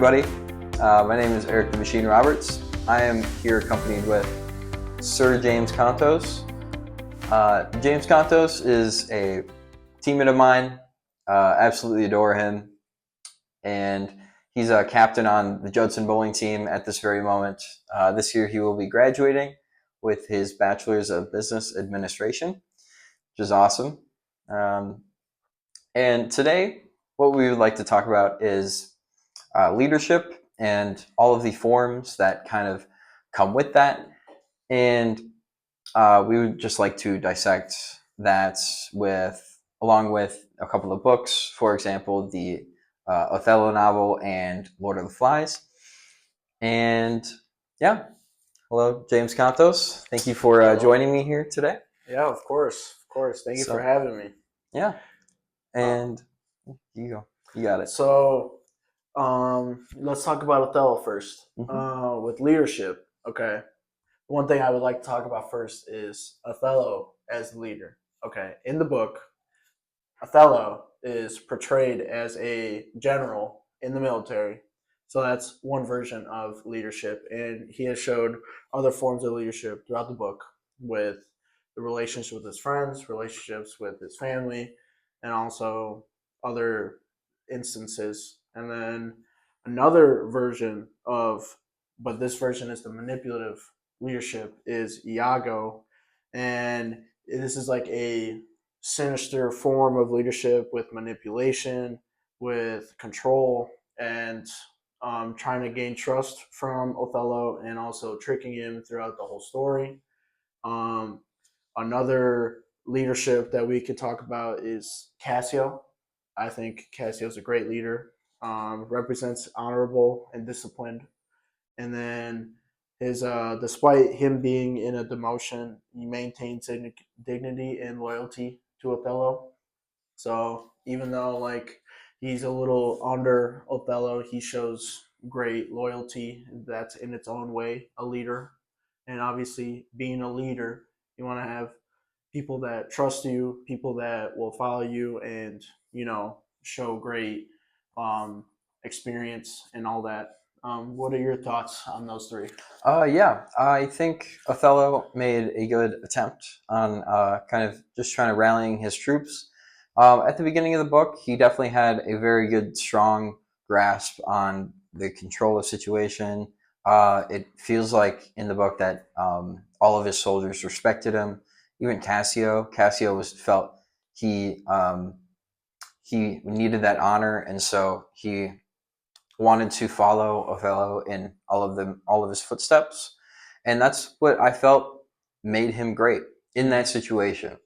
everybody. My name is Eric the Machine Roberts. I am here accompanied with Sir James Kontos. James Kontos is a teammate of mine. Absolutely adore him. And he's a captain on the Judson bowling team at this very moment. This year he will be graduating with his Bachelor's of Business Administration, which is awesome. And today, what we would like to talk about is leadership and all of the forms that kind of come with that. And we would just like to dissect that along with a couple of books, for example, the Othello novel and Lord of the Flies. And yeah, hello, James Kontos. Thank you for joining me here today. Yeah, of course. Thank you for having me. Yeah, and you go. You got it. So, let's talk about Othello first. With leadership, okay. One thing I would like to talk about first is Othello as the leader. Okay, in the book, Othello is portrayed as a general in the military. So that's one version of leadership, and he has showed other forms of leadership throughout the book with the relationships with his friends, relationships with his family, and also other instances. And then another version but this version is the manipulative leadership, is Iago. And this is like a sinister form of leadership with manipulation, with control, and trying to gain trust from Othello and also tricking him throughout the whole story. Another leadership that we could talk about is Cassio. I think Cassio's a great leader. Represents honorable and disciplined. And then despite him being in a demotion, he maintains dignity and loyalty to Othello. So even though he's a little under Othello, he shows great loyalty. That's in its own way a leader. And obviously, being a leader, you want to have people that trust you, people that will follow you, and show great experience and all that. What are your thoughts on those three? Yeah, I think Othello made a good attempt on kind of just trying to rallying his troops. At the beginning of the book, he definitely had a very good, strong grasp on the control of the situation. It feels like in the book that all of his soldiers respected him. Even Cassio felt he needed that honor, and so he wanted to follow Othello in all of his footsteps, and that's what I felt made him great in that situation.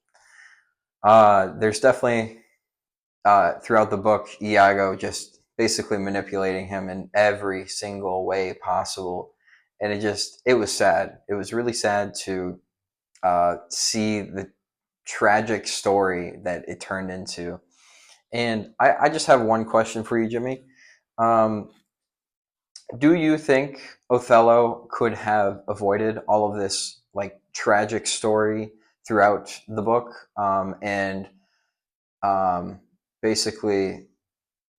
There's definitely throughout the book Iago just basically manipulating him in every single way possible, and it was sad. It was really sad to see the tragic story that it turned into. And I just have one question for you, Jimmy. Do you think Othello could have avoided all of this tragic story throughout the book, and basically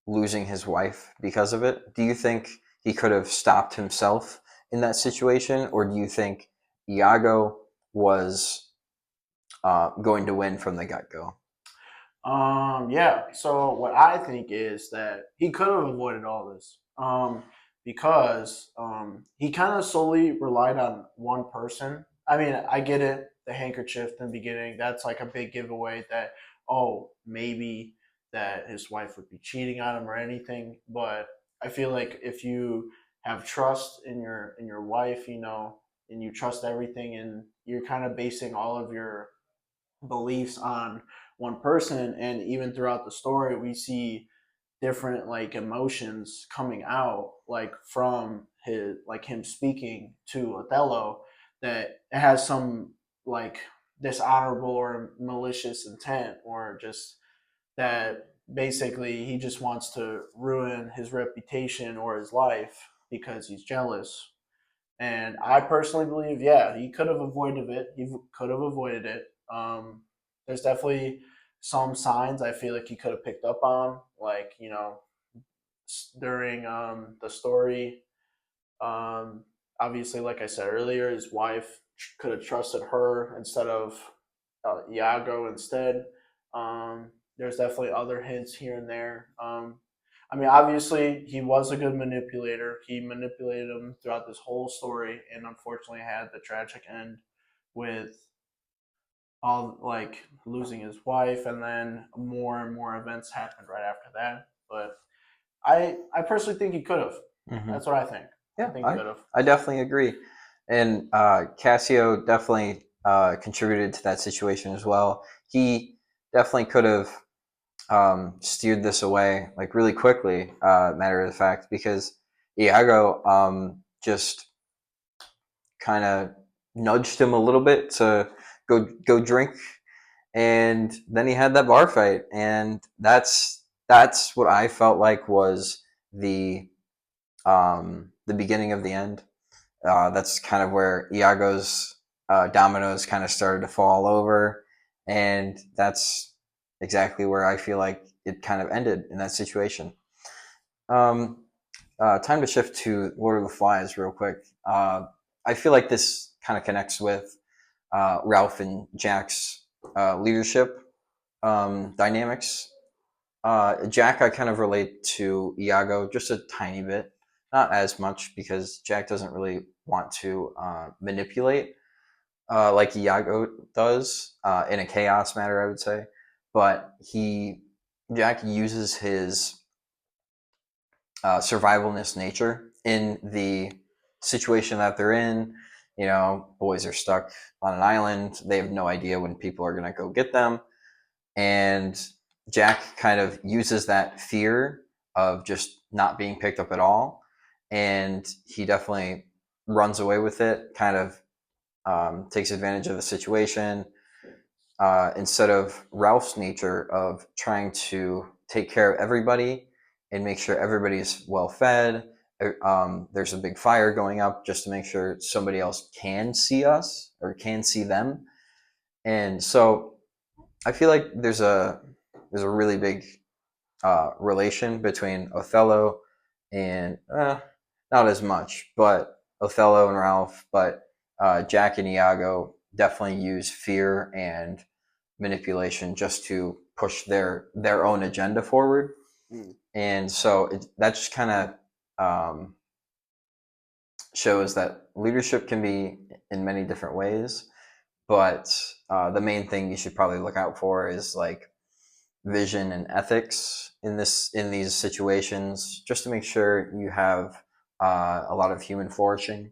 losing his wife because of it? Do you think he could have stopped himself in that situation, or do you think Iago was going to win from the get-go? Yeah. So what I think is that he could have avoided all this. Because he kind of solely relied on one person. I mean, I get it, the handkerchief in the beginning, that's like a big giveaway that, oh, maybe that his wife would be cheating on him or anything. But I feel like if you have trust in your wife, and you trust everything, and you're kind of basing all of your beliefs on one person, and even throughout the story, we see different emotions coming out from him speaking to Othello, that it has some dishonorable or malicious intent, or just that basically he just wants to ruin his reputation or his life because he's jealous. And I personally believe, yeah, he could have avoided it. He could have avoided it. There's definitely some signs I feel like he could have picked up on, during the story. Um, Obviously, like I said earlier, his wife could have trusted her instead of Iago instead. There's definitely other hints here and there. I mean, obviously, he was a good manipulator. He manipulated him throughout this whole story, and unfortunately, had the tragic end with all like losing his wife, and then more and more events happened right after that. But I personally think he could have. Hmm. That's what I think. I Yeah, think he I could have. I definitely agree, and Cassio definitely contributed to that situation as well. He definitely could have steered this away like really quickly. Matter of fact, because Iago just kind of nudged him a little bit to go drink, and then he had that bar fight, and that's what I felt like was the beginning of the end. That's kind of where Iago's dominoes kind of started to fall over, and that's exactly where I feel like it kind of ended in that situation. Um, Time to shift to Lord of the Flies real quick. I feel like this kind of connects with Ralph and Jack's leadership dynamics. Jack, I kind of relate to Iago just a tiny bit, not as much because Jack doesn't really want to manipulate like Iago does in a chaos matter, I would say. But Jack uses his survivalness nature in the situation that they're in. You know, boys are stuck on an island. They have no idea when people are going to go get them. And Jack kind of uses that fear of just not being picked up at all. And he definitely runs away with it, kind of takes advantage of the situation instead of Ralph's nature of trying to take care of everybody and make sure everybody's well fed. There's a big fire going up just to make sure somebody else can see us or can see them. And so I feel like there's a really big relation between Othello and not as much, but Othello and Ralph, but Jack and Iago definitely use fear and manipulation just to push their own agenda forward. Mm. And so that just kind of shows that leadership can be in many different ways, but the main thing you should probably look out for is like vision and ethics in these situations, just to make sure you have a lot of human flourishing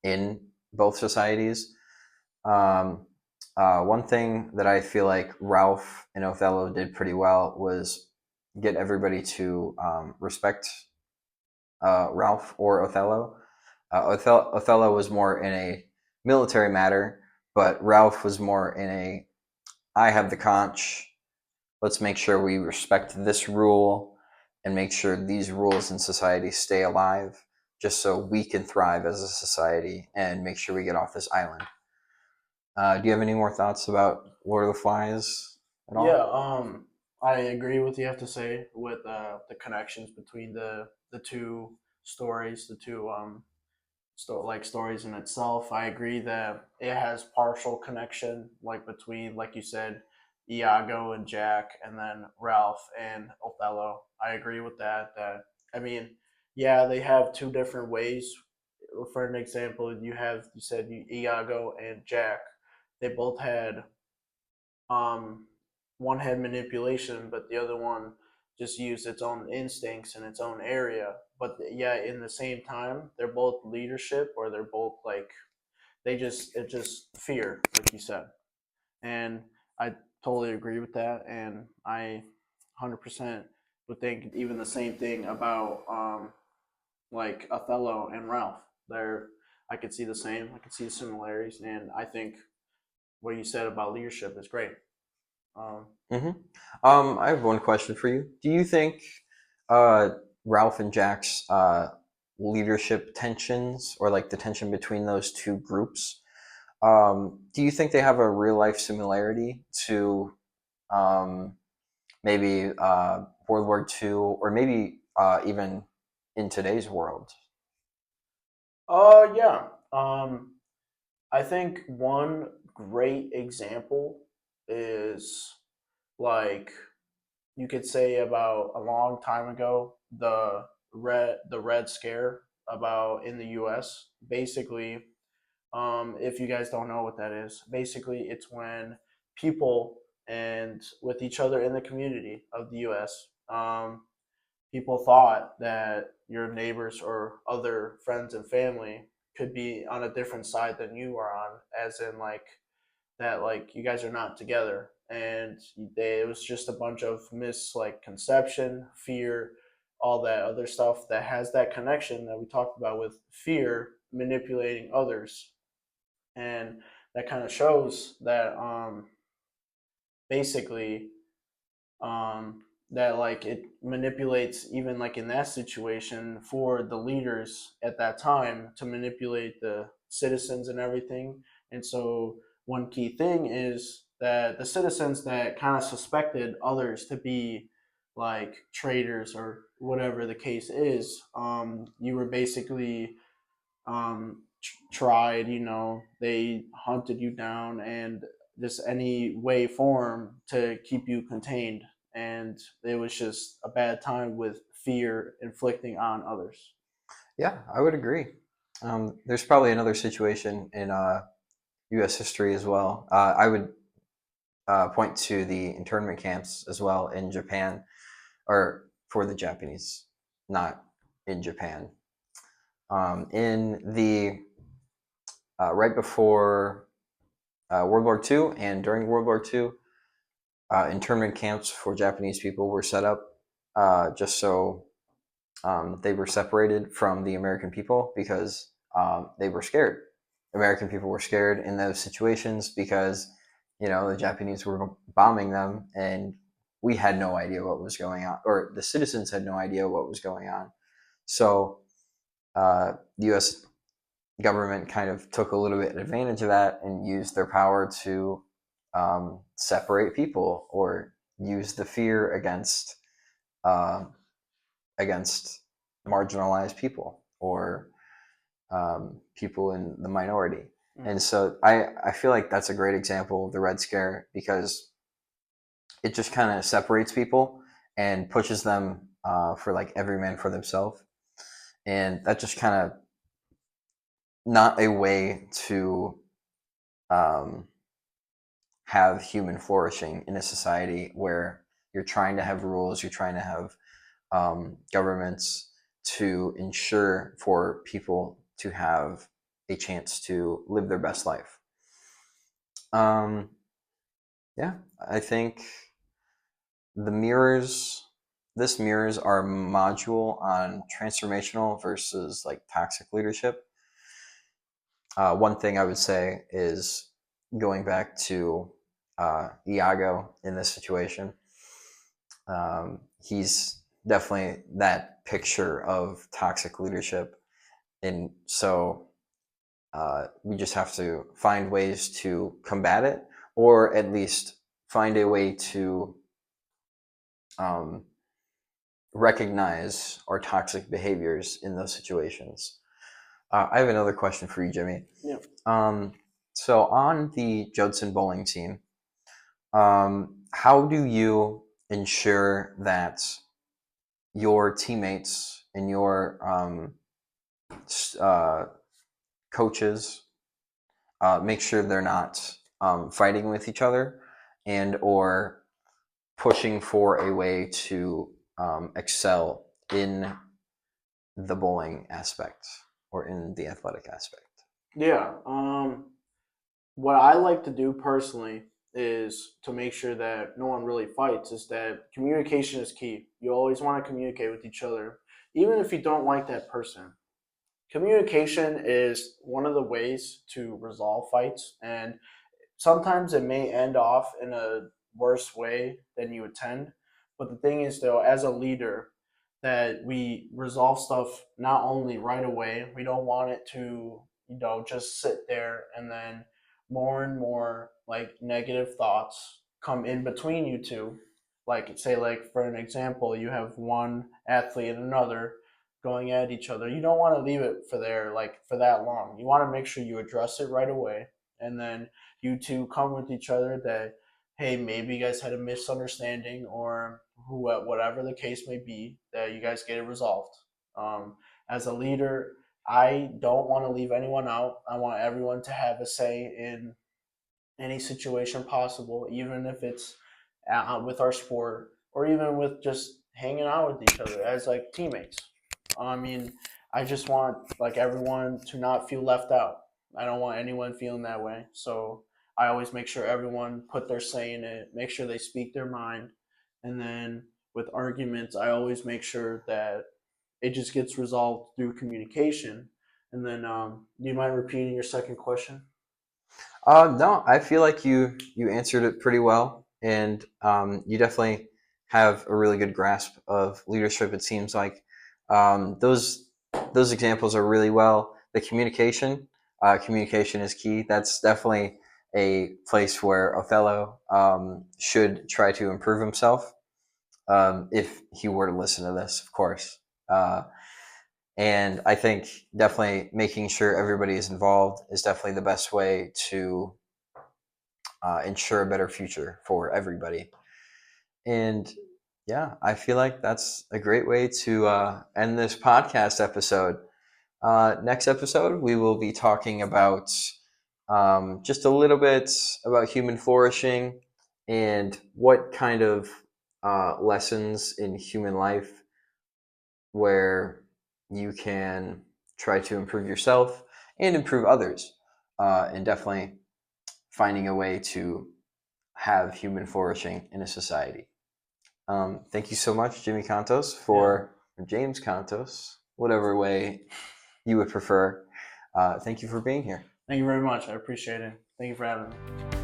in both societies. Um, One thing that I feel like Ralph and Othello did pretty well was get everybody to respect Ralph or Othello. Othello was more in a military matter, but Ralph was more in a I have the conch. Let's make sure we respect this rule and make sure these rules in society stay alive just so we can thrive as a society and make sure we get off this island. Do you have any more thoughts about Lord of the Flies at Yeah, all? I agree with you have to say with the connections between the two stories, the two like stories in itself. I agree that it has partial connection, like between, like you said, Iago and Jack, and then Ralph and Othello. I agree with that. That I mean, yeah, they have two different ways. For an example, you said Iago and Jack. They both had um, one had manipulation, but the other one just used its own instincts in its own area. But yeah, in the same time, they're both leadership, or they're both like it's just fear, like you said. And I totally agree with that, and I 100% would think even the same thing about like Othello and Ralph. They're I could see the same, I could see the similarities, and I think what you said about leadership is great. Um, Mm-hmm. I have one question for you. Do you think uh, Ralph and Jack's leadership tensions, or like the tension between those two groups, do you think they have a real life similarity to um, maybe World War II, or maybe even in today's world. Yeah. I think one great example is like you could say about a long time ago the red scare about in the US. Basically, if you guys don't know what that is, basically it's when people and with each other in the community of the US, people thought that your neighbors or other friends and family could be on a different side than you are on, as in like that like you guys are not together, and it was just a bunch of like conception, fear, all that other stuff that has that connection that we talked about with fear manipulating others. And that kind of shows that basically that like it manipulates even like in that situation for the leaders at that time to manipulate the citizens and everything. And so one key thing is that the citizens that kind of suspected others to be like traitors or whatever the case is, you were basically tried, they hunted you down and just any way form to keep you contained. And it was just a bad time with fear inflicting on others. Yeah, I would agree. There's probably another situation in U.S. history as well. I would point to the internment camps as well in Japan, or for the Japanese, not in Japan. In the right before World War II and during World War II, internment camps for Japanese people were set up just so they were separated from the American people because they were scared. American people were scared in those situations because the Japanese were bombing them, and we had no idea what was going on, or the citizens had no idea what was going on. So the U.S. government kind of took a little bit advantage of that and used their power to separate people or use the fear uh, against marginalized people or people in the minority. And so I feel like that's a great example of the Red Scare because it just kind of separates people and pushes them for like every man for themselves. And that just kind of not a way to um, have human flourishing in a society where you're trying to have rules, you're trying to have governments to ensure for people to have a chance to live their best life. Um, yeah, I think the mirrors, this mirrors our module on transformational versus like toxic leadership. One thing I would say is going back to Iago in this situation. He's definitely that picture of toxic leadership. And so we just have to find ways to combat it, or at least find a way to um, recognize our toxic behaviors in those situations. I have another question for you, Jimmy. Yeah. Um, so on the Judson bowling team, how do you ensure that your teammates and your uh, coaches make sure they're not fighting with each other and or pushing for a way to excel in the bowling aspect or in the athletic aspect? Yeah. What I like to do personally is to make sure that no one really fights, is that communication is key. You always want to communicate with each other, even if you don't like that person. Communication is one of the ways to resolve fights, and sometimes it may end off in a worse way than you intend. But the thing is, though, as a leader, that we resolve stuff not only right away, we don't want it to, just sit there and then more and more like negative thoughts come in between you two. like say like for an example, you have one athlete and another going at each other. You don't want to leave it for there like for that long. You want to make sure you address it right away, and then you two come with each other that hey, maybe you guys had a misunderstanding or who whatever the case may be, that you guys get it resolved. Um, as a leader, I don't want to leave anyone out. I want everyone to have a say in any situation possible, even if it's with our sport or even with just hanging out with each other as like teammates. I mean, I just want like everyone to not feel left out. I don't want anyone feeling that way. So I always make sure everyone put their say in it, make sure they speak their mind, and then with arguments, I always make sure that it just gets resolved through communication. And then, do you mind repeating your second question? No, I feel like you answered it pretty well, and you definitely have a really good grasp of leadership. It seems like those examples are really well. The communication is key. That's definitely a place where Othello should try to improve himself, if he were to listen to this, of course. Uh, and I think definitely making sure everybody is involved is definitely the best way to ensure a better future for everybody. And yeah, I feel like that's a great way to end this podcast episode. Next episode, we will be talking about just a little bit about human flourishing and what kind of lessons in human life where you can try to improve yourself and improve others, and definitely finding a way to have human flourishing in a society. Thank you so much, Jimmy Kontos, Yeah. for James Kontos, whatever way you would prefer. Thank you for being here. Thank you very much. I appreciate it. Thank you for having me.